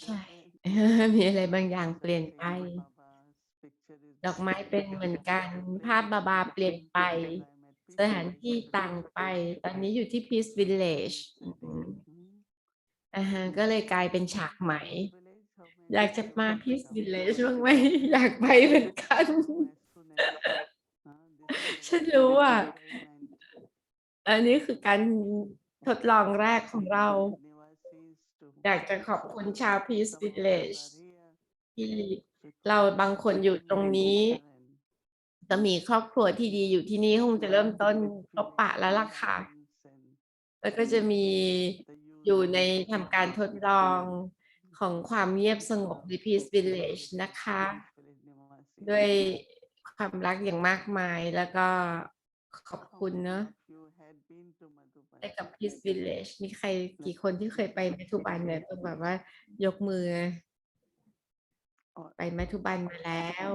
ใช่ มีอะไรบางอย่างเปลี่ยนไปดอกไม้เป็นเหมือนกันภาพบาบาเปลี่ยนไปสถานที่ต่างไปตอนนี้อยู่ที่ Peace Village ก็เลยกลายเป็นฉากใหม่อยากจะมา Peace Village บ้างไหมอยากไปเหมือนกันฉันรู้อ่ะอันนี้คือการทดลองแรกของเราอยากจะขอบคุณชาว Peace Village ที่เราบางคนอยู่ตรงนี้จะมีครอบครัวที่ดีอยู่ที่นี่คงจะเริ่มต้นพบปะแล้วล่ะค่ะแล้วก็จะมีอยู่ในทำการทดลองของความเงียบสงบใน Peace Village นะคะด้วยความรักอย่างมากมายแล้วก็ขอบคุณเนอะให้กับ Peace Village มีใครกี่คนที่เคยไปมัทุบันเนี่ยต้องแบบว่ายกมือไปมัทุบันมาแล้ว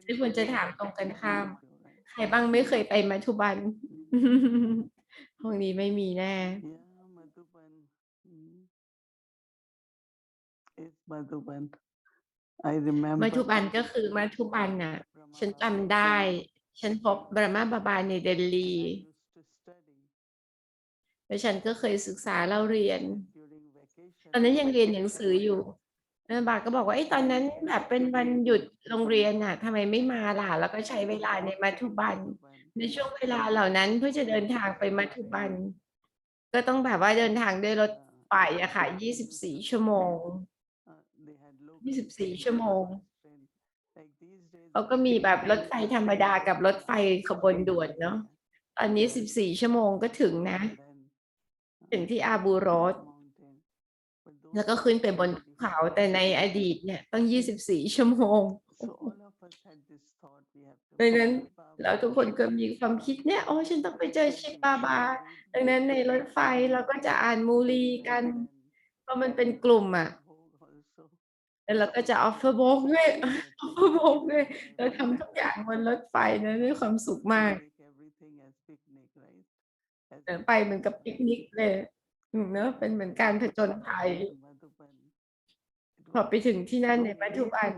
ที่ควรจะถามตรงกันข้ามใครบ้างไม่เคยไปมัทุบัน ห้องนี้ไม่มีแน่มัทุบันก็คือมัทุบันน่ะฉันจำได้ฉันพบบรมาบาบาในเดลีแล้วฉันก็เคยศึกษาเล่าเรียนตอนนั้นยังเรียนหนังสืออยู่บาก็บอกว่าไอ้ตอนนั้นแบบเป็นวันหยุดโรงเรียนน่ะทำไมไม่มาล่ะแล้วก็ใช้เวลาในมัธบันในช่วงเวลาเหล่านั้นเพื่อจะเดินทางไปมัธบันก็ต้องแบบว่าเดินทางด้วยรถไฟอะค่ะ24 ชั่วโมง24 ชั่วโมงเขาก็มีแบบรถไฟธรรมดากับรถไฟขบวนด่วนเนาะตอนนี้14 ชั่วโมงก็ถึงนะถึงที่อาบูโรสแล้วก็ขึ้นไปบนภูเขาแต่ในอดีตเนี่ยต้อง24 ชั่วโมงดังนั้นเราทุกคนก็มีความคิดเนี่ยโอ้ฉันต้องไปเจอชิบาบาดังนั้นในรถไฟเราก็จะอ่านมูลีกันเพราะมันเป็นกลุ่มอ่ะแล้วเราก็จะออฟเฟอร์โบกด้วยออฟเฟอร์โบกด้วยเราทำทุกอย่างบนรถไฟนะด้วยความสุขมากไปเหมือนกับปิกนิกเลยเนอะเป็นเหมือนการผจญภัยพอไปถึงที่นั่นในปัจจุบัน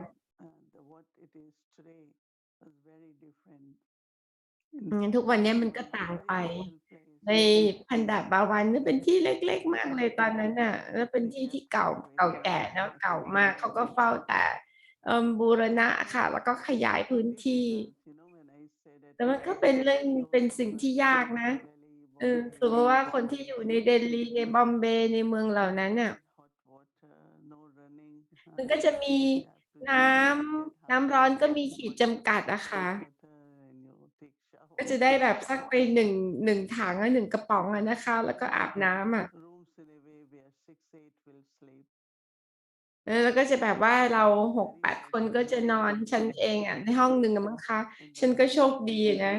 ทุกวันนี้มันก็ต่างไปในพันดาบาวันนี่เป็นที่เล็กๆมากเลยตอนนั้นน่ะแล้วเป็นที่ที่เก่าแก่เนาะเก่ามากเขาก็เฝ้าแต่บูรณะค่ะแล้วก็ขยายพื้นที่แต่มันก็เป็นเรื่องเป็นสิ่งที่ยากนะสมมติว่าคนที่อยู่ในเดลีในบอมเบย์ในเมืองเหล่านั้นน่ะมันก็จะมีน้น้ำร้อนก็มีขีดจำกัดอะค่ะก็จะได้แบบสักไปหนึ่งถังหนึ่งกระป๋องอะนะคะแล้วก็อาบน้ำอะแล้วก็จะแบบว่าเรา6-8 คนก็จะนอนฉันเองอะในห้องหนึ่งอะมั้งคะฉันก็โชคดีนะ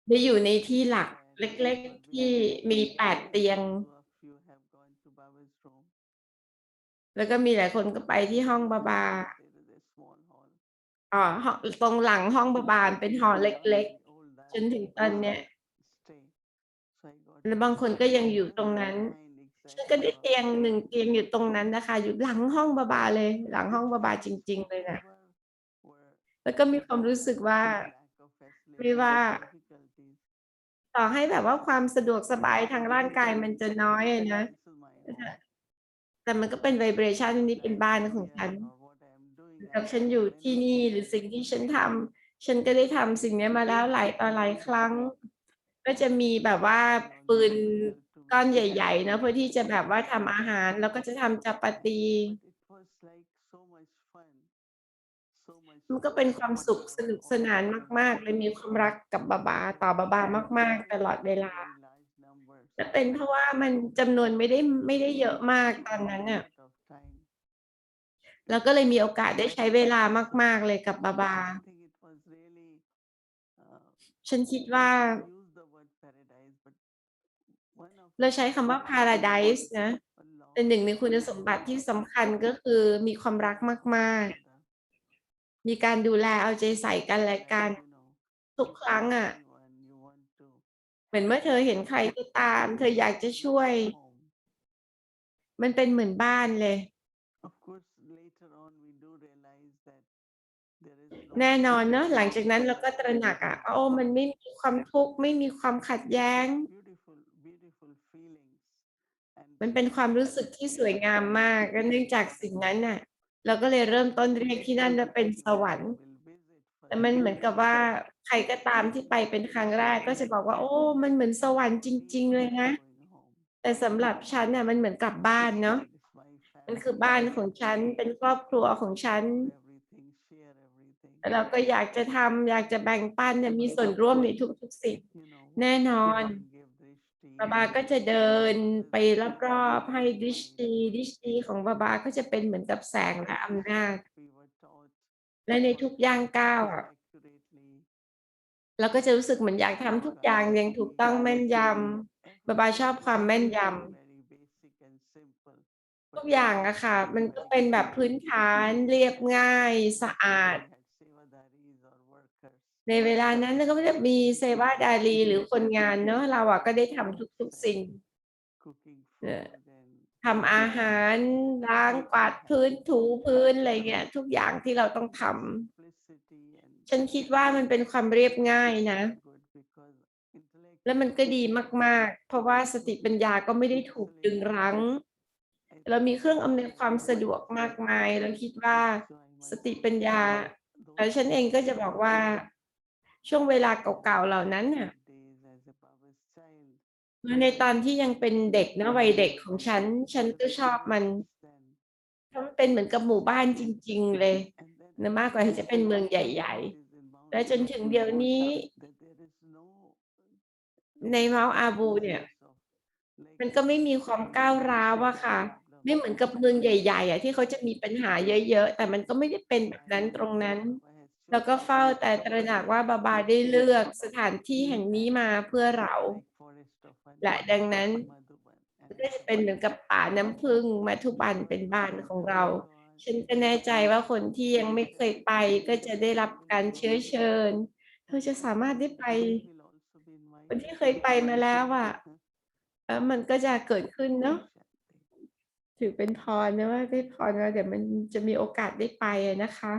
ได้อยู่ในที่หลักเล็กๆที่มี8 เตียงแล้วก็มีหลายคนก็ไปที่ห้องบาบาห้องตรงหลังห้องบาบาเป็นหอเล็กๆจนถึงตอนเนี้ยแล้วบางคนก็ยังอยู่ตรงนั้นฉันก็ได้1 เตียงอยู่ตรงนั้นนะคะอยู่หลังห้องบาบาเลยหลังห้องบาบาจริงๆเลยนะแล้วก็มีความรู้สึกว่าไม่ว่าต่อให้แบบว่าความสะดวกสบายทางร่างกายมันจะน้อยนะแต่มันก็เป็นไวเบรชันนี้เป็นบ้านของฉันกับฉันอยู่ที่นี่หรือสิ่งที่ฉันทำฉันก็ได้ทำสิ่งนี้มาแล้วหลายต่อหลายครั้งก็จะมีแบบว่าปืนก้อนใหญ่ๆนะเพื่อที่จะแบบว่าทำอาหารแล้วก็จะทำจัปาตีมันก็เป็นความสุขสนุกสนานมากๆเลยมีความรักกับบาบาต่อบาบามากๆตลอดเวลาและเป็นเพราะว่ามันจำนวนไม่ได้เยอะมากตอนนั้นน่ะแล้วก็เลยมีโอกาสได้ใช้เวลามากๆเลยกับบาบาฉันคิดว่าเราใช้คำว่า paradise นะเป็นหนึ่งในคุณสมบัติที่สำคัญก็คือมีความรักมากๆมีการดูแลเอาใจใส่กันและกันทุกครั้งอ่ะเหมือนเมื่อเธอเห็นใครก็ตามเธออยากจะช่วย มันเป็นเหมือนบ้านเลย แน่นอนเนาะหลังจากนั้นเราก็ตระหนักโอ้มันไม่มีความทุกข์ไม่มีความขัดแย้งมันเป็นความรู้สึกที่สวยงามมากก็เนื่องจากสิ่งนั้นน่ะเราก็เลยเริ่มต้นเรียกที่นั่นว่าเป็นสวรรค์แต่มันเหมือนกับว่าใครก็ตามที่ไปเป็นครั้งแรกก็จะบอกว่าโอ้มันเหมือนสวรรค์จริงๆเลยนะแต่สำหรับฉันน่ะมันเหมือนกลับบ้านเนาะมันคือบ้านของฉันเป็นครอบครัวของฉันเราก็อยากจะทำอยากจะแบ่งปันเนี่ยมีส่วนร่วมในทุกๆสิ่งแน่นอนบาบาก็จะเดินไปรอบๆให้ดิชตีของบาบาก็จะเป็นเหมือนกับแสงและอำนาจและในทุกย่างก้าวเราก็จะรู้สึกเหมือนอยากทำทุกอย่างอย่างถูกต้องแม่นยำบาบาชอบความแม่นยำทุกอย่างอะค่ะมันก็เป็นแบบพื้นฐานเรียบง่ายสะอาดในเวลานั้นก็ไม่ได้มีเซวาดาลีหรือคนงานเนอะเราก็ได้ทำทุกๆสิ่งทำอาหารล้างกวาดพื้นถูพื้นอะไรเงี้ยทุกอย่างที่เราต้องทำฉันคิดว่ามันเป็นความเรียบง่ายนะแล้วมันก็ดีมากๆเพราะว่าสติปัญญาก็ไม่ได้ถูกดึงรั้งเรามีเครื่องอำนวยความสะดวกมากมายเราคิดว่าสติปัญญาแล้วฉันเองก็จะบอกว่าช่วงเวลาเก่าๆเหล่านั้นน่ะในตอนที่ยังเป็นเด็กนะวัยเด็กของฉันก็ชอบมันเพราะมันเป็นเหมือนกับหมู่บ้านจริงๆเลยนะมากกว่าที่จะเป็นเมืองใหญ่ๆและจนถึงเดี๋ยวนี้ในเมาท์อาบูเนี่ยมันก็ไม่มีความก้าวร้าวอะค่ะไม่เหมือนกับเมืองใหญ่ๆที่เขาจะมีปัญหาเยอะๆแต่มันก็ไม่ได้เป็นแบบนั้นตรงนั้นแล้วก็เฝ้าแต่ตระหนักว่าบาบาได้เลือกสถานที่แห่งนี้มาเพื่อเราและดังนั้นก็จะเป็นเหมือนกับป่าน้ำผึ้งมัทุบันเป็นบ้านของเราฉันก็แน่ใจว่าคนที่ยังไม่เคยไปก็จะได้รับการเชื้อเชิญเธอจะสามารถได้ไปคนที่เคยไปมาแล้วมันก็จะเกิดขึ้นเนาะถือเป็นพรนะว่าได้พรว่าเดี๋ยวมันจะมีโอกาสได้ไปนะคะ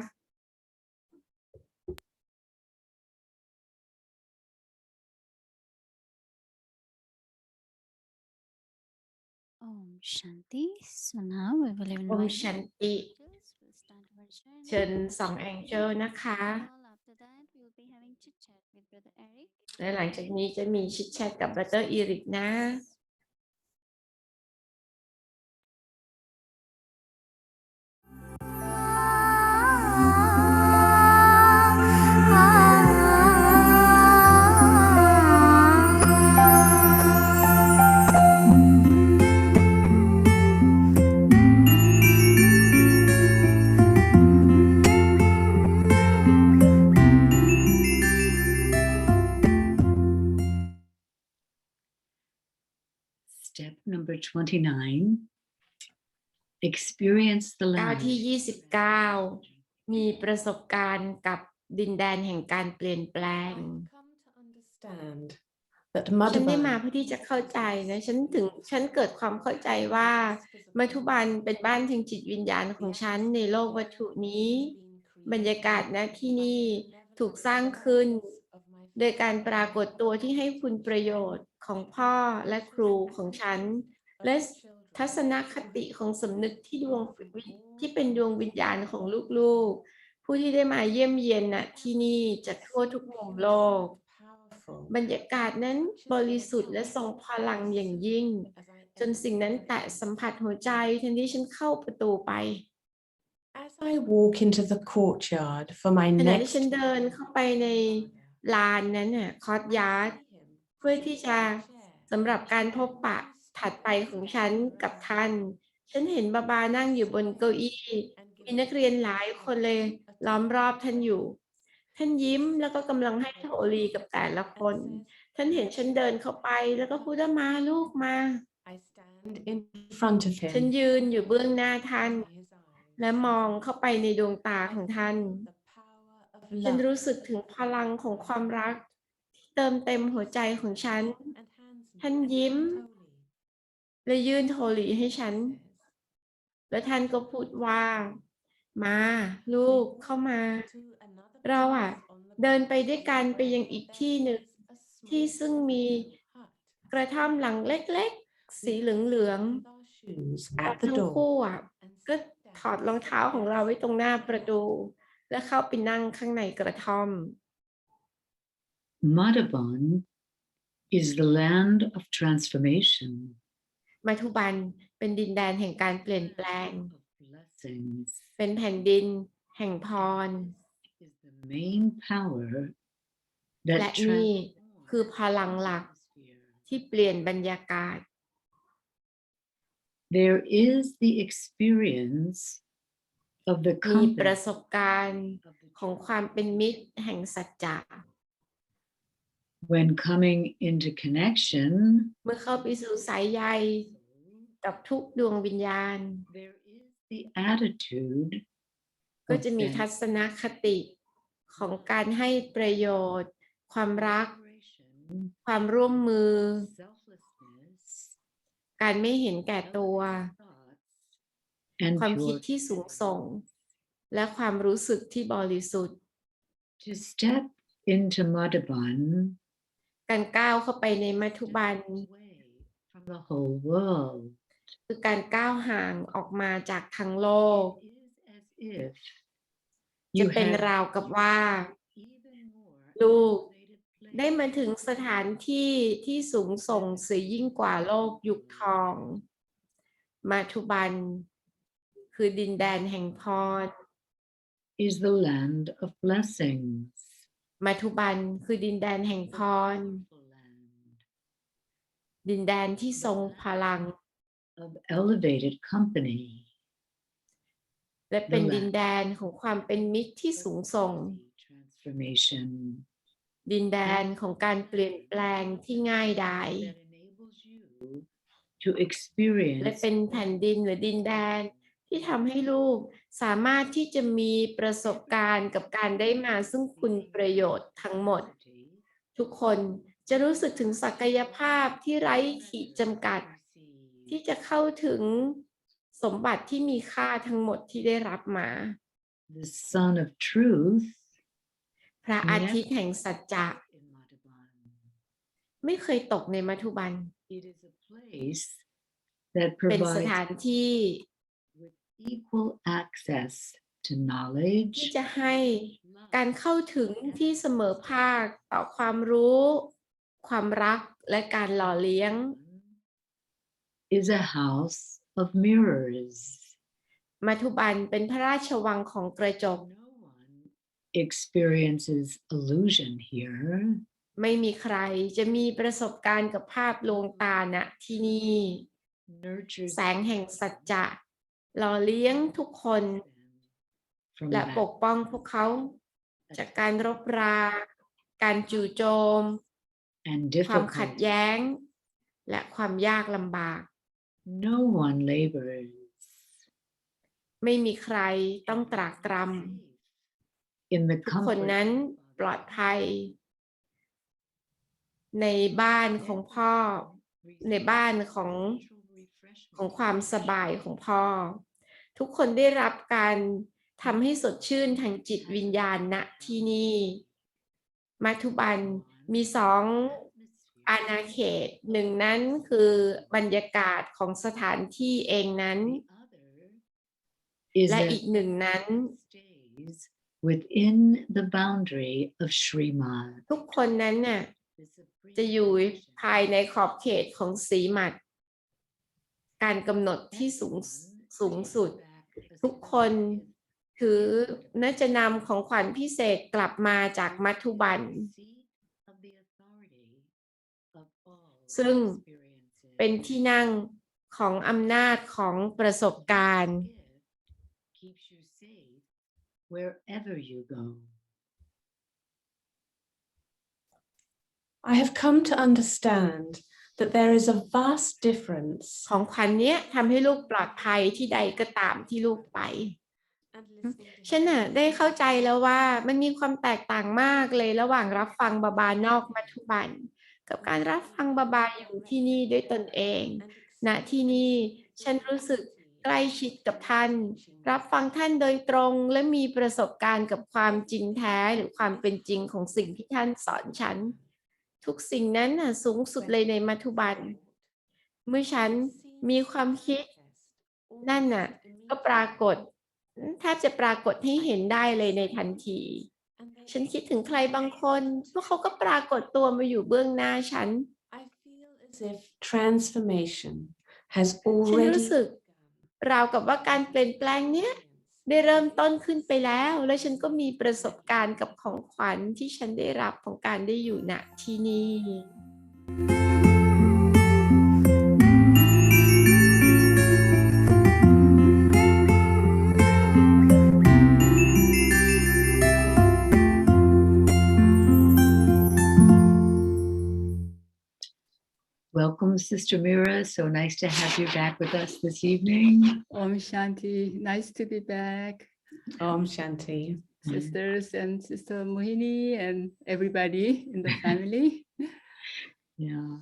Om Shanti. So now we will อม invite ชัน the ติ angels. We'll start our journey. เชิญสองแองเจิลนะคะ All after that, we'll be having chit chat with Brother Eric. และหลังจากนี้จะมีชิดแชทกับบัตเตอร์อีริกนะ Step number 29. Experience the ก้าว land. ที่29มีประสบการณ์กับดินแดนแห่งการเปลี่ยนแปลง ฉันได้มาเพื่อที่จะเข้าใจนะฉันเกิดความเข้าใจว่ามัทุบันเป็นบ้านแห่งจิตวิญญาณของฉันในโลกวัตถุนี้บรรยากาศณที่นี่ถูกสร้างขึ้นโดยการปรากฏตัวที่ให้คุณประโยชน์ของพ่อและครูของฉันและทัศนคติของสำนึกที่เป็นดวงวิญญาณของลูกๆผู้ที่ได้มาเยี่ยมเยียนณที่นี่จากทั่วทุกมุมโลกบรรยากาศนั้นบริสุทธิ์และทรงพลังอย่างยิ่งจนสิ่งนั้นแตะสัมผัสหัวใจทันที่ฉันเข้าประตูไป As I walk into the courtyard for my ขณะที่ next ฉันเดินเข้าไปในลานนั้นน่ะคอร์ทยาร์ดเพื่อที่จะสำหรับการพบปะถัดไปของฉันกับท่านฉันเห็นบาบานั่งอยู่บนเก้าอี้มีนักเรียนหลายคนเลยล้อมรอบท่านอยู่ท่านยิ้มแล้วก็กำลังให้โทรีกับแต่ละคนท่านเห็นฉันเดินเข้าไปแล้วก็พูดว่ามาลูกมา I stand in front of ฉัน him ยืนอยู่เบื้องหน้าท่านและมองเข้าไปในดวงตาของท่าน ฉันรู้สึกถึงพลังของความรักที่เติมเต็มหัวใจของฉัน ท่านยิ้มและยื่นโทลีให้ฉัน แล้วท่านก็พูดว่ามาลูกเข้ามา เราเดินไปด้วยกันไปยังอีกที่หนึ่งที่ซึ่งมีกระท่อมหลังเล็กๆสีเหลืองๆ at the ทั้ง door. คู่ก็ถอดรองเท้าของเราไว้ตรงหน้าประตู แล้วเข้าไปนั่งข้างในกระท่อม Madhuban is the land of transformation, มัทุบันเป็นดินแดนแห่งการเปลี่ยนแปลง of blessings, เป็นแผ่นดินแห่งพร is the main power และ that นี่ transforms คือพลังหลัก atmosphere. ที่เปลี่ยนบรรยากาศ There is the experience of the มีประ compass สบการณ์ of the ของความเป็นมิตรแห่งสัจจะ when coming into connection, เมื่อเข้าไปสู่สายใยกับทุกดวงวิญญาณ there is the attitude ก็ of จะมีทัศนคติของการให้ประโยชน์ ความรัก cooperation, ความร่วมมือ selflessness, การไม่เห็นแก่ตัว thoughts, and ความคิด pure ที่สูงส่ง และความรู้สึกที่บริสุทธิ์ to step into Madhuban การก้าวเข้าไปในมัทุบัน away from the whole world. คือการก้าวห่างออกมาจากทั้งโลก It is as if จะ you เป็น have ราวกับว่า even more ลูก elevated ได้ place มาถึงสถานที่ที่สูงส่งเสียยิ่งกว่าโลกยุคทอง มัทุบัน คือดินแดนแห่งพร is the land of blessings, มัทุบัน คือดินแดนแห่งพ the ร powerful land ดินแดนที่ทรงพลัง of elevated company, และเป็นดินแดนของความเป็นมิตรที่สูงส่ง easy transformation ดินแดนของการเปลี่ยนแปลงที่ง่ายดาย that enables you to experience และเป็นแผ่นดินหรือดินแดนที่ทำให้ลูกสามารถที่จะมีประสบการณ์กับการได้มาซึ่งคุณประโยชน์ทั้งหมด ทุกคนจะรู้สึกถึงศักยภาพที่ไร้ขีดจำกัด ที่จะเข้าถึงสมบัติที่มีค่าทั้งหมดที่ได้รับมา the sun of truth พระอาทิตย์แห่งสัจจะ in Madhuban. ไม่เคยตกในมัทุบัน It is a place that เป็นส provides ถานที่ with equal access to ที่ knowledge, จะให้การเข้าถึงที่เสมอภาคต่อความรู้ ความรักและการหล่อเลี้ยง is a house of mirrors. มัทุบันเป็นพระราชวังของกระจก No one experiences illusion here. ไม่มีใครจะมีประสบการณ์กับภาพลวงตาณที่นี่ Nurtures แสงแห่งสัจจะหล่อเลี้ยงทุกคน them from และปก that ป้องพวกเขาจากการรบรา การจู่โจม and ความขัด difficult. แย้ง และความยากลำบาก No one labors ไม่มีใครต้องตรากตร in the ำทุกคน comfort นั้น of ปลอดภัย ในบ้านของพ่อ ในบ้านของความสบายของพ่อ ทุกคนได้รับการทำให้สดชื่นทางจิตวิญญาณณที่นี่มัทุบันมีสองอาณาเขตหนึ่งนั้นคือบรรยากาศของสถานที่เองนั้น is และ that อีกหนึ่งนั้น stays within the boundary of Srimad. ทุกคนนั้นน่ะจะอยู่ภายในขอบเขตของสีหมัด การกำหนดที่สูงสุด ทุกคนถือน่าจะนำของขวัญพิเศษกลับมาจากมัทุบัน ซึ่งเป็นที่นั่งของอำนาจของประสบการณ์ keeps you safe wherever you go. I have come to understand that there is a vast difference ของขวัญเนี้ยทำให้ลูกปลอดภัยที่ใดก็ตามที่ลูกไป ฉันน่ะได้เข้าใจแล้วว่ามันมีความแตกต่างมากเลยระหว่างรับฟังบาบานอกมัทุบัน กับการรับฟังบาบาอยู่ที่นี่ด้วยตนเอง ณ ที่นี่ฉันรู้สึก ใกล้ชิดกับท่านรับฟังท่านโดยตรงและมีประสบการณ์กับความจริงแท้หรือความเป็นจริงของสิ่งที่ท่านสอนฉันทุกสิ่งนั้นน่ะสูงสุดเลยในมัทุบันเมื่อฉันมีความคิดนั่นน่ะก็ปรากฏแทบจะปรากฏให้เห็นได้เลยในทันทีฉันคิดถึงใครบางคนพวกเขาก็ปรากฏตัวมาอยู่เบื้องหน้าฉัน I feel as if transformation has ฉัน already รู้สึกราวกับว่าการเปลี่ยนแปลงเนี้ยได้เริ่มต้นขึ้นไปแล้วและฉันก็มีประสบการณ์กับของขวัญที่ฉันได้รับของการได้อยู่ณที่นี่ Welcome, Sister Mira. So nice to have you back with us this evening. Om Shanti, nice to be back, Om Shanti. sisters and Sister Mohini and everybody in the family. Yeah.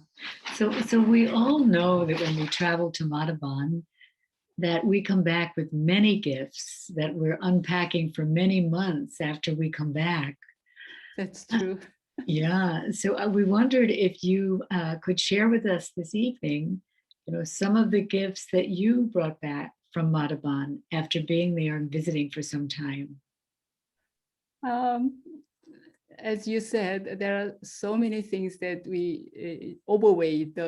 So we all know that when we travel to Madhuban, that we come back with many gifts that we're unpacking for many months after we come back. That's true. Yeah. So we wondered if you could share with us this evening, some of the gifts that you brought back from Madhuban after being there and visiting for some time. As you said, there are so many things that we overweight.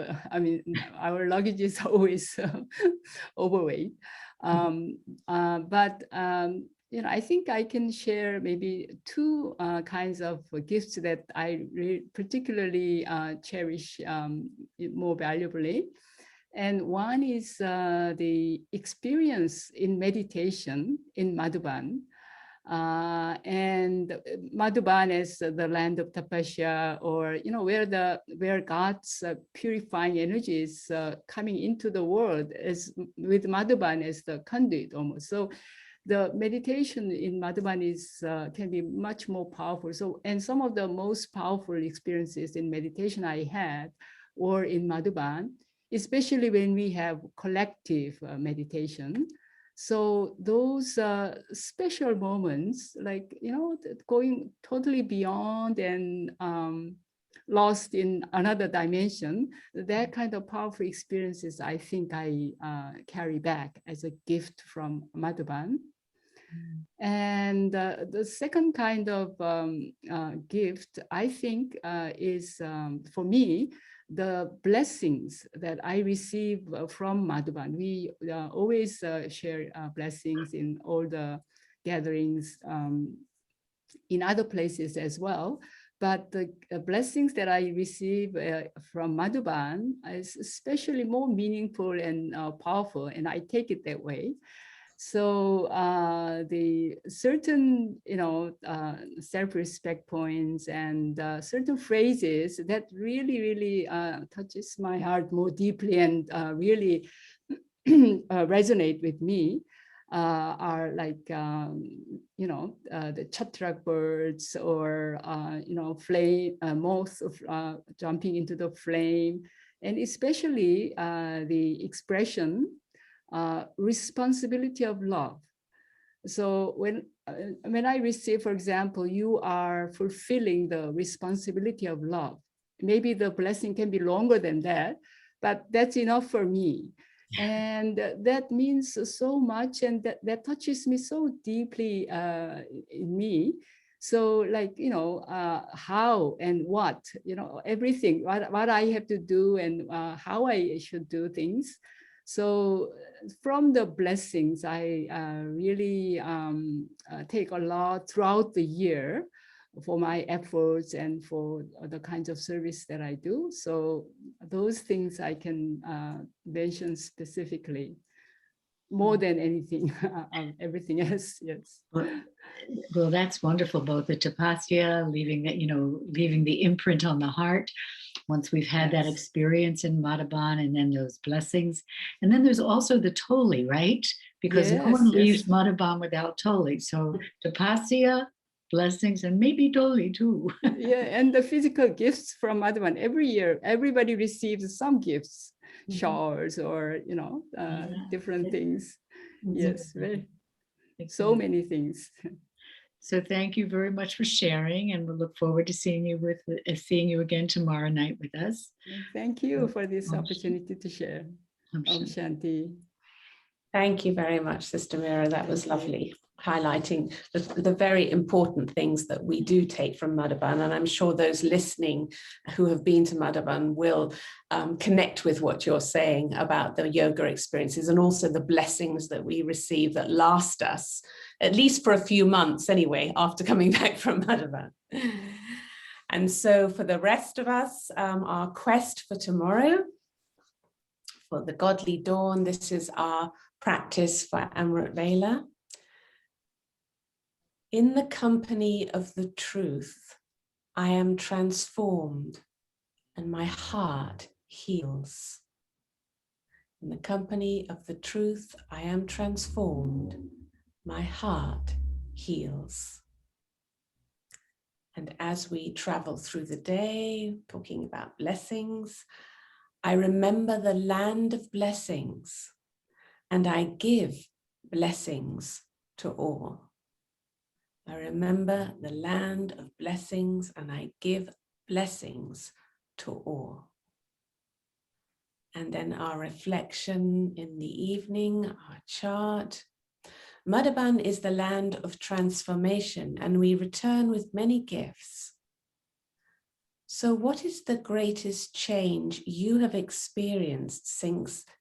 Our luggage is always overweight. But I think I can share maybe two kinds of gifts that I particularly cherish more valuably. And one is the experience in meditation in Madhuban. And Madhuban is the land of tapasya, or where God's purifying energy is coming into the world, is with Madhuban as the conduit almost. So the meditation in Madhuban can be much more powerful. So, and some of the most powerful experiences in meditation I had were in Madhuban, especially when we have collective meditation. So those special moments, like, going totally beyond and lost in another dimension, that kind of powerful experiences, I think I carry back as a gift from Madhuban. And the second kind of gift, I think, is for me, the blessings that I receive from Madhuban. We always share blessings in all the gatherings in other places as well. But the blessings that I receive from Madhuban is especially more meaningful and powerful, and I take it that way. So the certain, self-respect points and certain phrases that really, really touches my heart more deeply and really resonate with me are like, the chatrak birds, or, flame, moths jumping into the flame, and especially the expression responsibility of love. So when I receive, for example, you are fulfilling the responsibility of love, maybe the blessing can be longer than that, but that's enough for me. And that means so much, and that touches me so deeply in me. So like, how and what, everything, what I have to do and how I should do things. So from the blessings, I really take a lot throughout the year for my efforts and for the kinds of service that I do. So those things I can mention specifically more than anything, everything else, yes. Well, that's wonderful. Both the tapasya, leaving the imprint on the heart, once we've had that experience in Madhuban, and then those blessings. And then there's also the toli, right? Because no one leaves Madhuban without toli. So tapasya, blessings, and maybe toli too. Yeah, and the physical gifts from Madhuban. Every year, everybody receives some gifts. showers or, different things. Yes, very, so Exactly. many things. So thank you very much for sharing, and we'll look forward to seeing you again tomorrow night with us. Thank you for this Om opportunity to share. Om Om Shanti. Shanti. Thank you very much, Sister Mira. That was lovely, highlighting the very important things that we do take from Madhuban. And I'm sure those listening who have been to Madhuban will connect with what you're saying about the yoga experiences and also the blessings that we receive that last us, at least for a few months anyway, after coming back from Madhuban. And so for the rest of us, our quest for tomorrow, for the godly dawn, this is our practice for Amrit Vela. In the company of the truth, I am transformed and my heart heals. In the company of the truth, I am transformed, my heart heals. And as we travel through the day, talking about blessings, I remember the land of blessings, and I give blessings to all. I remember the land of blessings, and I give blessings to all. And then our reflection in the evening, our chart. Madhuban is the land of transformation, and we return with many gifts. So what is the greatest change you have experienced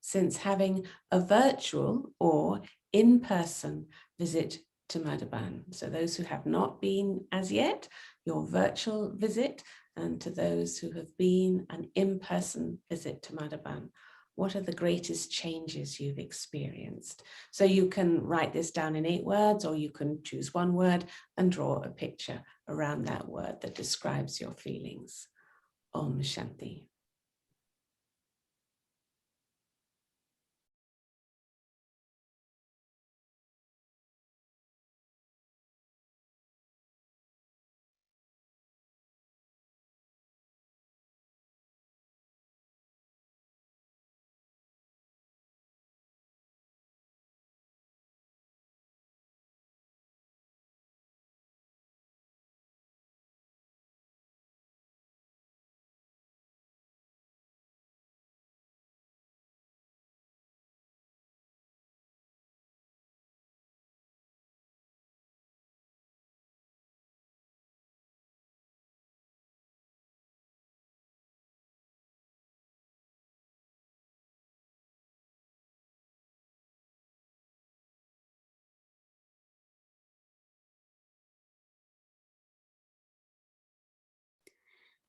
since having a virtual or in-person visit to Madhuban? So those who have not been as yet, your virtual visit, and to those who have been an in-person visit to Madhuban, what are the greatest changes you've experienced? So you can write this down in 8 words, or you can choose one word and draw a picture around that word that describes your feelings. Om Shanti.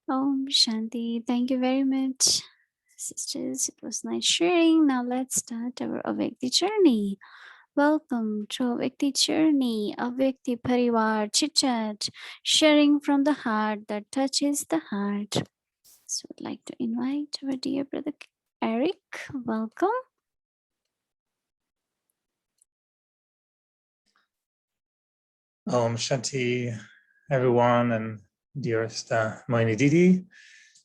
Om Shanti. Thank you very much, sisters. It was nice sharing. Now let's start our Avyakti journey. Welcome to Avyakti journey, Avyakti Parivar Chit Chat, sharing from the heart that touches the heart. So I'd like to invite our dear brother Eric. Welcome. Om Shanti, everyone, and dearest Moini Didi.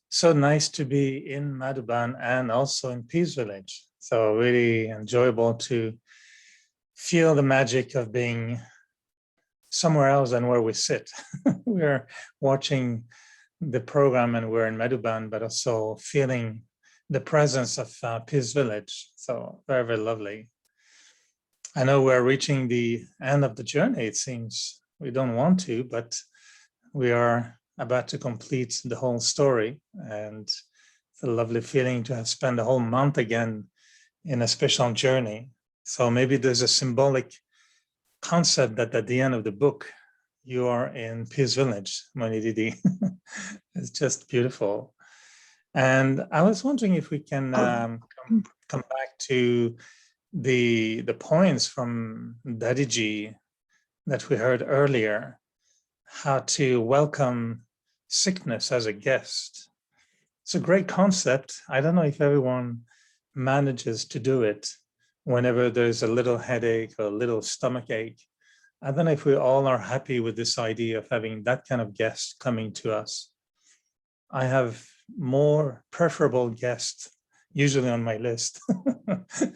So nice to be in Madhuban and also in Peace Village. So really enjoyable to feel the magic of being somewhere else than where we sit. We're watching the program and we're in Madhuban, but also feeling the presence of Peace Village. So very, very lovely. I know we're reaching the end of the journey, it seems. We don't want to, but we are about to complete the whole story. And it's a lovely feeling to have spent a whole month again in a special journey. So maybe there's a symbolic concept that at the end of the book, you are in Peace Village, Mani Didi. It's just beautiful. And I was wondering if we can come back to the points from Dadiji that we heard earlier, how to welcome sickness as a guest. It's a great concept. I don't know if everyone manages to do it whenever there's a little headache or a little stomach ache. I don't know if we all are happy with this idea of having that kind of guest coming to us. I have more preferable guests usually on my list.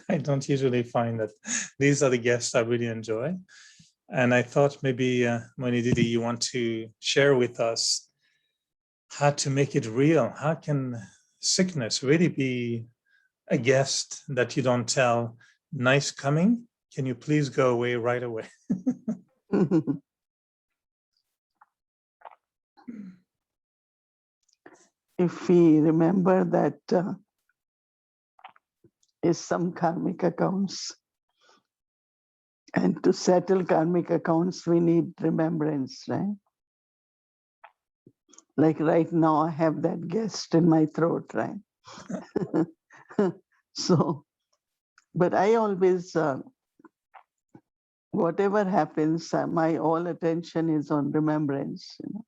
I don't usually find that these are the guests I really enjoy. And I thought maybe, Moini Didi, you want to share with us how to make it real. How can sickness really be a guest that you don't tell, nice coming, can you please go away right away? If we remember that is some karmic accounts, and to settle karmic accounts, we need remembrance, right? Like right now, I have that guest in my throat, right? So, but I always, whatever happens, my all attention is on remembrance, you know?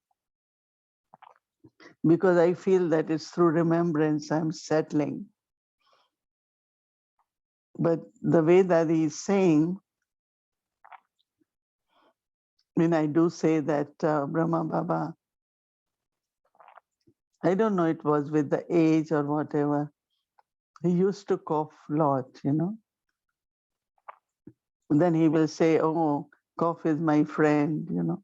Because I feel that it's through remembrance I'm settling. But the way that he's saying, I mean, I do say that Brahma Baba, I don't know, it was with the age or whatever, he used to cough a lot, you know. And then he will say, oh, cough is my friend, you know.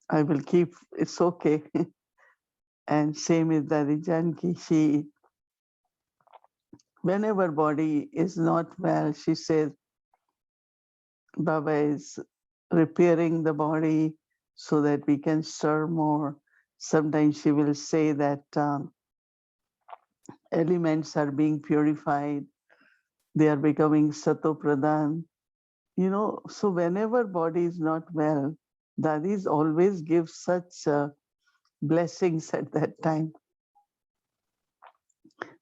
I will keep, it's okay. And same with Dadi Janki, she, whenever body is not well, she says, Baba is repairing the body so that we can serve more. Sometimes she will say that elements are being purified. They are becoming Sato Pradhan. You know, so whenever body is not well, Dadis always give such blessings at that time.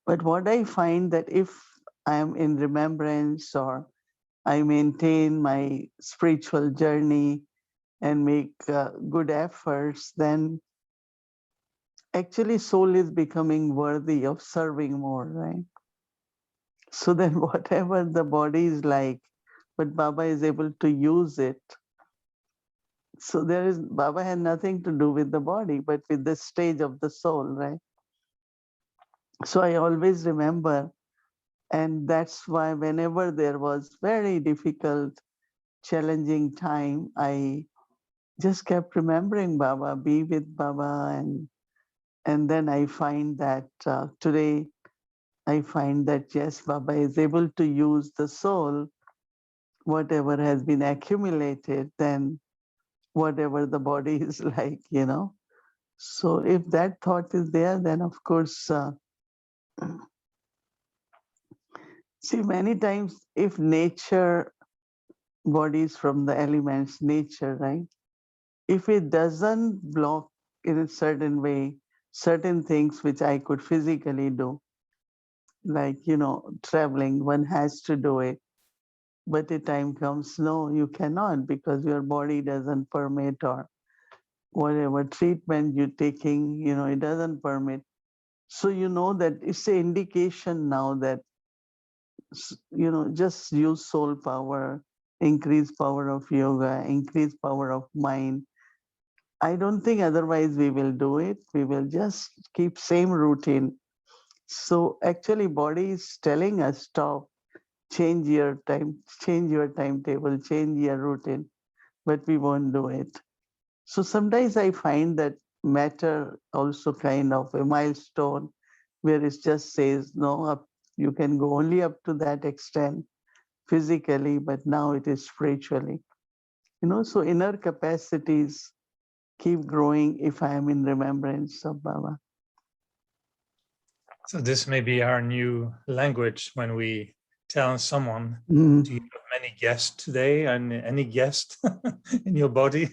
But what I find that if I am in remembrance or I maintain my spiritual journey and make good efforts, then actually soul is becoming worthy of serving more, right? So then whatever the body is like, but Baba is able to use it. So there is, Baba had nothing to do with the body, but with the stage of the soul, right? So I always remember, and that's why whenever there was very difficult, challenging time, I just kept remembering Baba, be with Baba, and then I find that today, I find that yes, Baba is able to use the soul, whatever has been accumulated, then whatever the body is like, you know. So if that thought is there, then of course, see, many times if nature, bodies from the elements, nature, right? If it doesn't block in a certain way, certain things which I could physically do, like, you know, traveling, one has to do it. But the time comes, no, you cannot because your body doesn't permit, or whatever treatment you're taking, you know, it doesn't permit. So you know that it's an indication now that, you know, just use soul power, increase power of yoga, increase power of mind. I don't think otherwise we will do it. We will just keep same routine. So actually body is telling us, stop, change your time, change your timetable, change your routine, but we won't do it. So sometimes I find that matter also kind of a milestone where it just says, no, up, you can go only up to that extent physically, but now it is spiritually. You know, so inner capacities keep growing if I am in remembrance of Baba. So this may be our new language when we tell someone, Mm. do you have many guests today and any guest in your body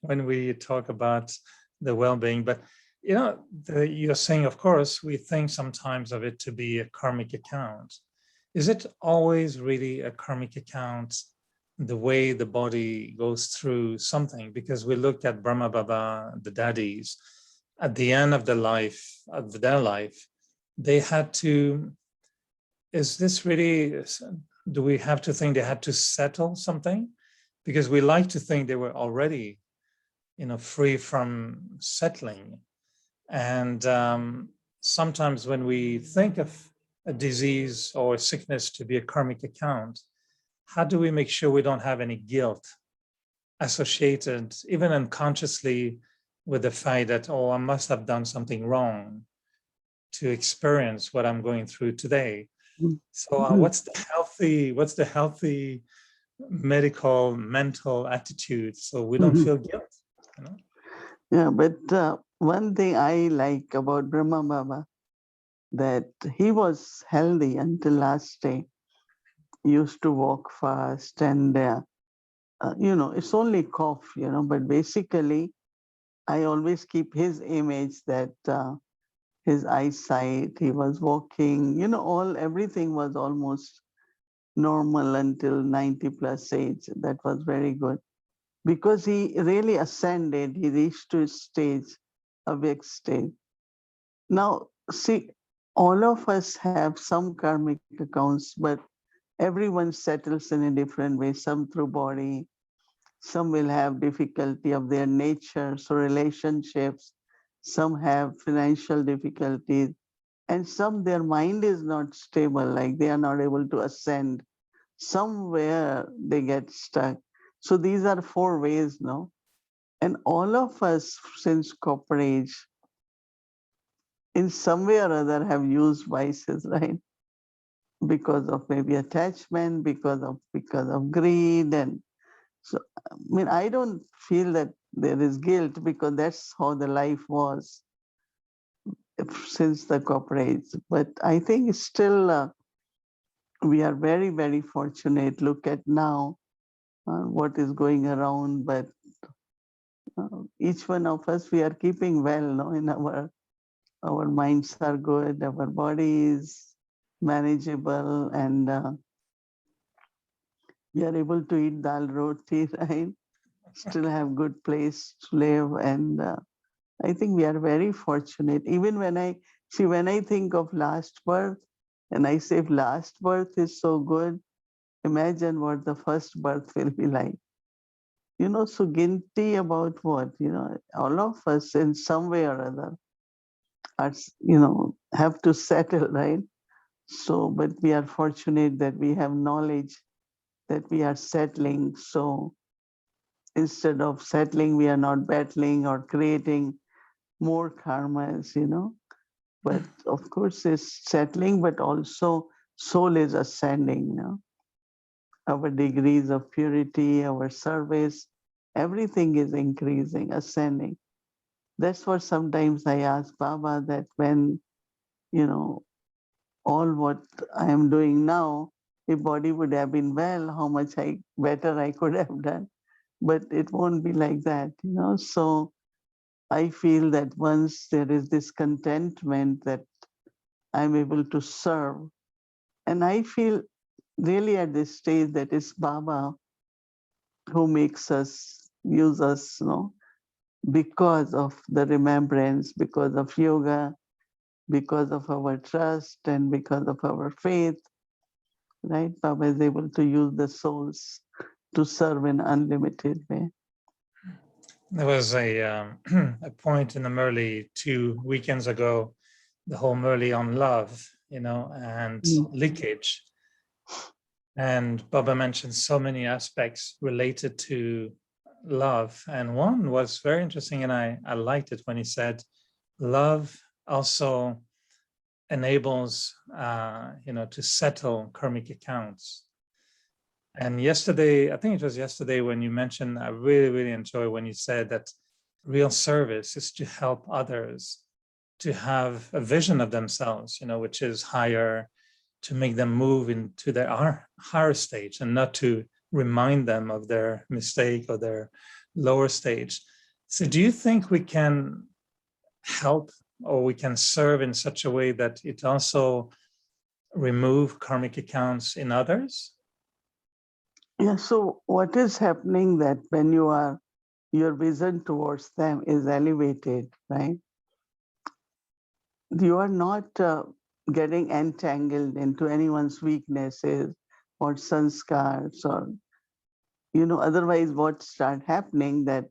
when we talk about the well-being? But you know, you're saying, of course, we think sometimes of it to be a karmic account. Is it always really a karmic account, the way the body goes through something? Because we look at Brahma Baba, the daddies, at the end of their life, they had to, is this really, do we have to think they had to settle something? Because we like to think they were already, you know, free from settling. And sometimes when we think of a disease or a sickness to be a karmic account, how do we make sure we don't have any guilt associated, even unconsciously, with the fact that, oh, I must have done something wrong to experience what I'm going through today? So what's the healthy medical, mental attitude so we don't feel guilt? You know? Yeah, but one thing I like about Brahma Baba, that he was healthy until last day. He used to walk fast and, it's only cough, but basically I always keep his image that his eyesight, he was walking, everything was almost normal until 90 plus age. That was very good because he really ascended. He reached to his stage, awake stage. Now, see, all of us have some karmic accounts, but everyone settles in a different way, some through body, some will have difficulty of their nature, so relationships, some have financial difficulties, and some their mind is not stable, like they are not able to ascend. Somewhere they get stuck. So these are four ways, no? And all of us since copper age, in some way or other have used vices, right? Because of maybe attachment, because of greed. And so, I mean, I don't feel that there is guilt because that's how the life was since the copper age. But I think still we are very, very fortunate. Look at now what is going around, but each one of us, we are keeping well, no, in our minds are good, our body is manageable, and we are able to eat dal roti, right? Still have good place to live, and I think we are very fortunate. Even when I think of last birth, and I say if last birth is so good, imagine what the first birth will be like. So guilty about what? All of us in some way or other are, have to settle, right? So, but we are fortunate that we have knowledge that we are settling. So instead of settling, we are not battling or creating more karmas, But of course, it's settling, but also soul is ascending, Our degrees of purity, our service, everything is increasing, ascending. That's what sometimes I ask Baba that when, all what I am doing now, if body would have been well, how much better I could have done. But it won't be like that, So I feel that once there is this contentment that I'm able to serve, and I feel really at this stage that it's Baba who makes us use us, because of the remembrance, because of yoga, because of our trust, and because of our faith, right? Baba is able to use the souls to serve in unlimited way. There was a point in the Murli 2 weekends ago, the whole Murli on love, and leakage. And Baba mentioned so many aspects related to love. And one was very interesting, and I liked it when he said, love also enables, to settle karmic accounts. And yesterday, I think it was yesterday when you mentioned, I really, really enjoy when you said that real service is to help others to have a vision of themselves, which is higher, to make them move into their higher stage and not to remind them of their mistake or their lower stage. So do you think we can help or we can serve in such a way that it also remove karmic accounts in others? Yeah, so what is happening that when your vision towards them is elevated, right? You are not getting entangled into anyone's weaknesses or sanskars or, otherwise what start happening that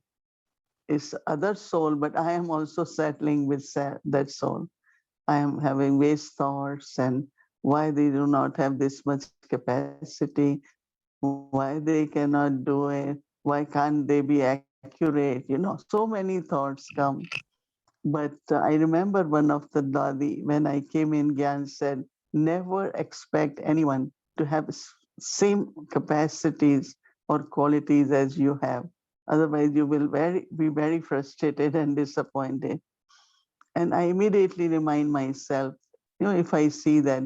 is other soul, but I am also settling with that soul. I am having waste thoughts and why they do not have this much capacity, why they cannot do it, why can't they be accurate, so many thoughts come. But I remember one of the Dadi, when I came in, Gyan said, never expect anyone to have same capacities or qualities as you have. Otherwise, you will be very frustrated and disappointed. And I immediately remind myself, if I see that,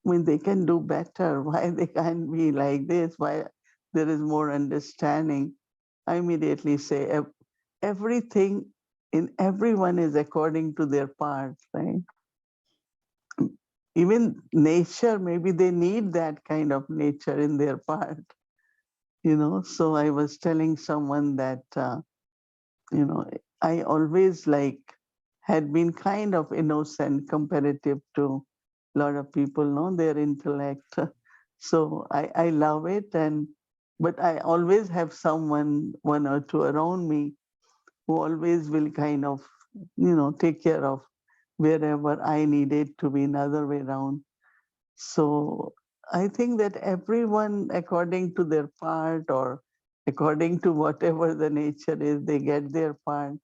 they can do better, why they can't be like this, why there is more understanding. I immediately say, everything in everyone is according to their part, right? Even nature, maybe they need that kind of nature in their part, So I was telling someone that, you know, I always had been kind of innocent comparative to a lot of people, know their intellect. So I love it, but I always have someone, one or two around me, who always will kind of, take care of wherever I need it to be another way around. So I think that everyone, according to their part or according to whatever the nature is, they get their part.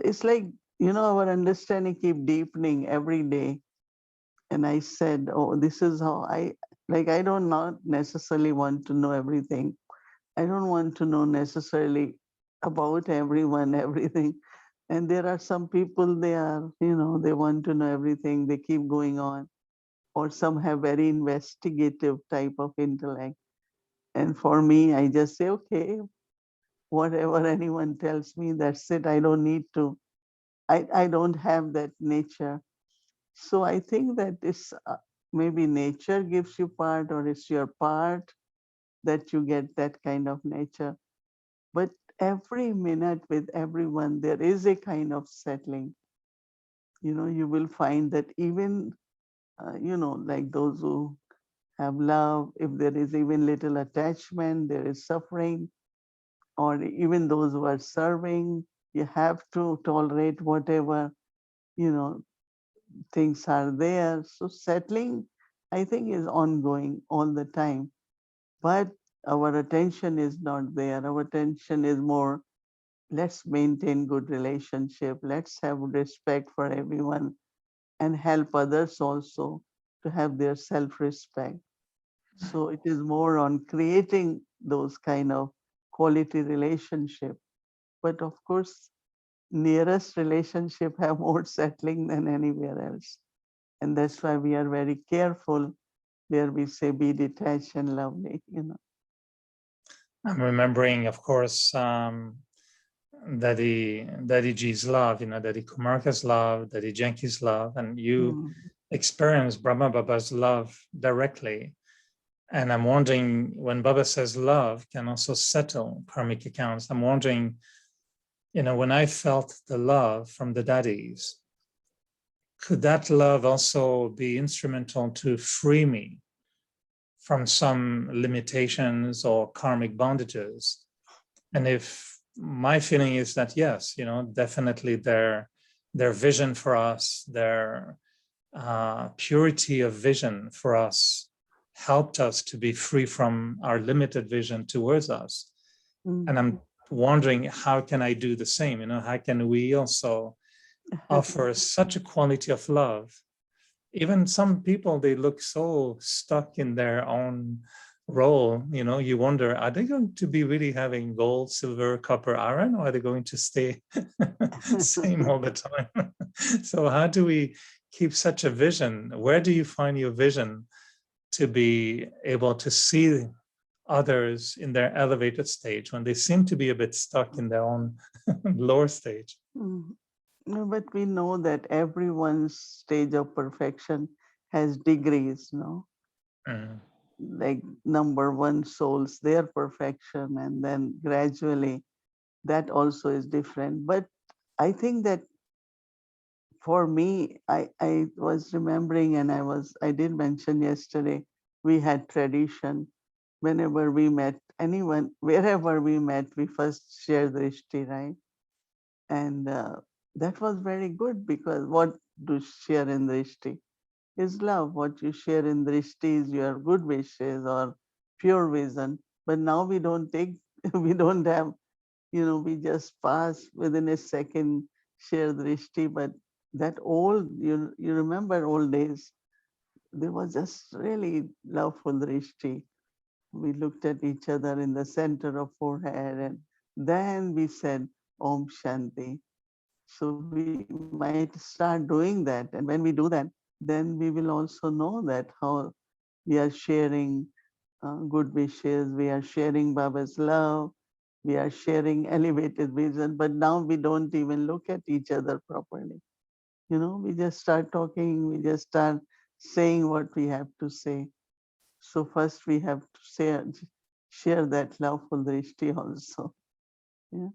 It's like, our understanding keep deepening every day. And I said, oh, this is how I don't not necessarily want to know everything. I don't want to know necessarily about everyone, everything. And there are some people, they are, they want to know everything. They keep going on. Or some have very investigative type of intellect. And for me, I just say, okay, whatever anyone tells me, that's it. I don't need to, I don't have that nature. So I think that it's maybe nature gives you part, or it's your part that you get that kind of nature. But every minute with everyone, there is a kind of settling. You will find that even, like those who have love, if there is even little attachment, there is suffering, or even those who are serving, you have to tolerate whatever, you know, things are there. So settling, I think, is ongoing all the time. But our attention is not there. Our attention is more, let's maintain good relationship. Let's have respect for everyone and help others also to have their self-respect. So it is more on creating those kind of quality relationship. But of course, nearest relationship have more settling than anywhere else. And that's why we are very careful where we say be detached and lovely. I'm remembering, of course, Daddy G's love, Daddy Kumarka's love, Daddy Janki's love, and you experience Brahma Baba's love directly. And I'm wondering, when Baba says love can also settle karmic accounts, I'm wondering, when I felt the love from the daddies, could that love also be instrumental to free me from some limitations or karmic bondages? And if my feeling is that yes, definitely their vision for us, their purity of vision for us helped us to be free from our limited vision towards us. And I'm wondering, how can I do the same? How can we also offer such a quality of love? Even some people, they look so stuck in their own role, you wonder, are they going to be really having gold, silver, copper, iron, or are they going to stay same all the time? So how do we keep such a vision? Where do you find your vision to be able to see others in their elevated stage when they seem to be a bit stuck in their own lower stage? No, but we know that everyone's stage of perfection has degrees, no? Like number one souls, their perfection, and then gradually that also is different. But I think that for me, I was remembering, and I did mention yesterday, we had tradition. Whenever we met anyone, wherever we met, we first share the ishti, right? And that was very good, because what do share in the ishti? is love. What you share in drishti is your good wishes or pure vision. But now we don't take, we don't have, we just pass within a second, share drishti. But that old, you remember old days, there was just really loveful drishti. We looked at each other in the center of forehead, and then we said Om Shanti. So we might start doing that. And when we do that, then we will also know that how we are sharing good wishes, we are sharing Baba's love, we are sharing elevated vision. But now we don't even look at each other properly. We just start talking, we just start saying what we have to say. So first we have to share that love for drishti also. Yeah.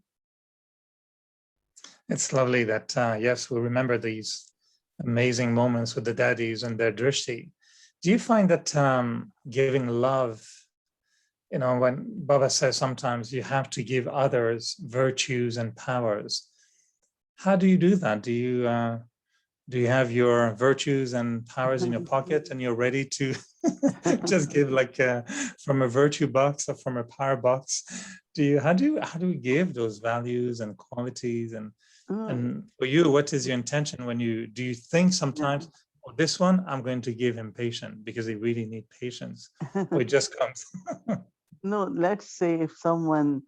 It's lovely that, yes, we remember these amazing moments with the daddies and their drishti. Do you find that giving love, when Baba says sometimes you have to give others virtues and powers, how do you do that? Do you have your virtues and powers in your pocket and you're ready to just give like from a virtue box or from a power box? How do we give those values and qualities? And for you, what is your intention when do you think sometimes, oh, this one, I'm going to give him patience because he really needs patience, or it just comes? No, let's say if someone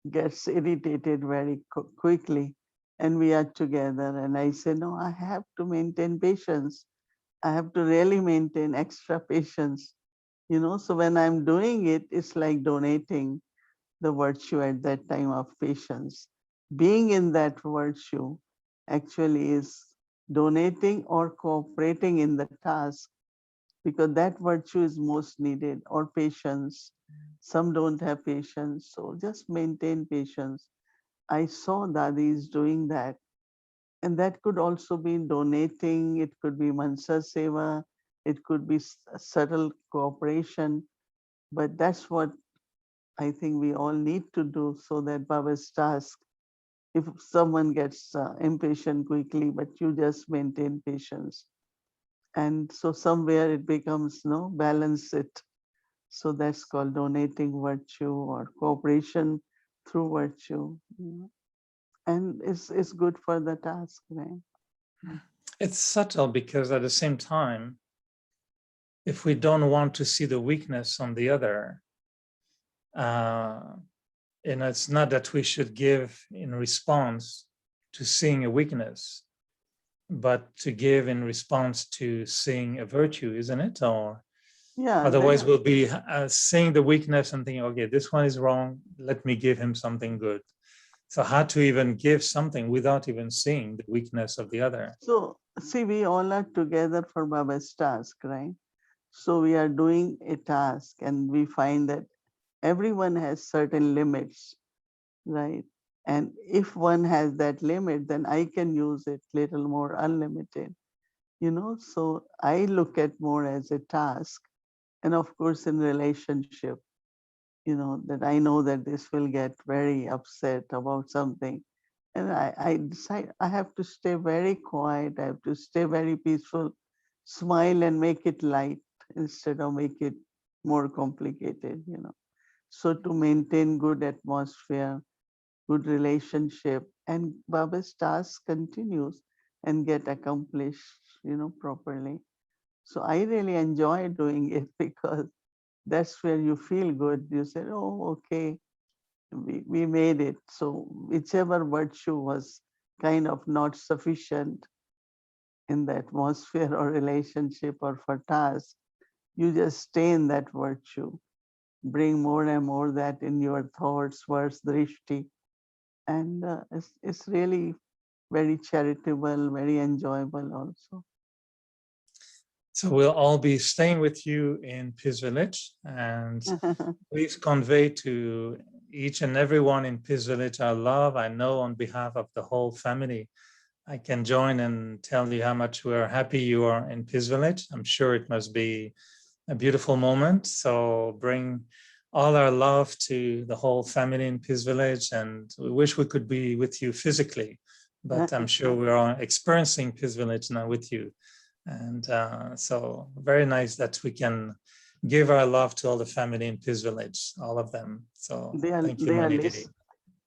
gets irritated very quickly and we are together and I say, no, I have to maintain patience. I have to really maintain extra patience. So when I'm doing it, it's like donating the virtue at that time of patience. Being in that virtue actually is donating or cooperating in the task, because that virtue is most needed, or patience. Some don't have patience, so just maintain patience. I saw dadis doing that. And that could also be donating, it could be mansa seva, it could be subtle cooperation. But that's what I think we all need to do, so that Baba's task, if someone gets impatient quickly, but you just maintain patience. And so somewhere it becomes, balance it. So that's called donating virtue or cooperation through virtue. And it's good for the task, right? It's subtle because at the same time, if we don't want to see the weakness on the other, it's not that we should give in response to seeing a weakness, but to give in response to seeing a virtue, isn't it? Or Yeah. otherwise we'll be seeing the weakness and thinking, okay, this one is wrong, let me give him something good. So how to even give something without even seeing the weakness of the other? So see, we all are together for Baba's task, right? So we are doing a task and we find that everyone has certain limits, right? And if one has that limit, then I can use it little more unlimited, So I look at more as a task. And of course, in relationship, that I know that this will get very upset about something. And I decide I have to stay very quiet, I have to stay very peaceful, smile and make it light instead of make it more complicated, So to maintain good atmosphere, good relationship, and Baba's task continues and get accomplished, properly. So I really enjoy doing it because that's where you feel good. You say, oh, okay, we made it. So whichever virtue was kind of not sufficient in the atmosphere or relationship or for task, you just stay in that virtue. Bring more and more that in your thoughts, words, drishti. And it's really very charitable, very enjoyable also. So we'll all be staying with you in Peace Village, and please convey to each and everyone in Peace Village our love. I know on behalf of the whole family, I can join and tell you how much we're happy you are in Peace Village. I'm sure it must be a beautiful moment. So bring all our love to the whole family in Peace Village, and we wish we could be with you physically, but I'm sure we are experiencing Peace Village now with you. And so very nice that we can give our love to all the family in Peace Village, all of them. So thank you, Mani Didi.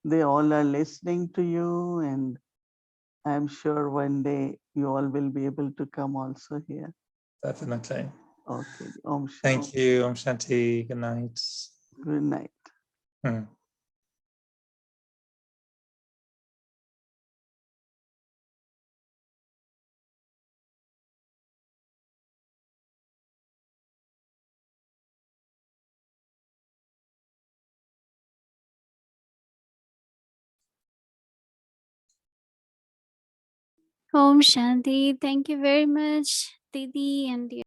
They all are listening to you, and I'm sure one day you all will be able to come also here. Definitely. Okay. Om Shanti. Thank you. Om Shanti. Good night. Good night. Hmm. Om Shanti. Thank you very much, Didi and dear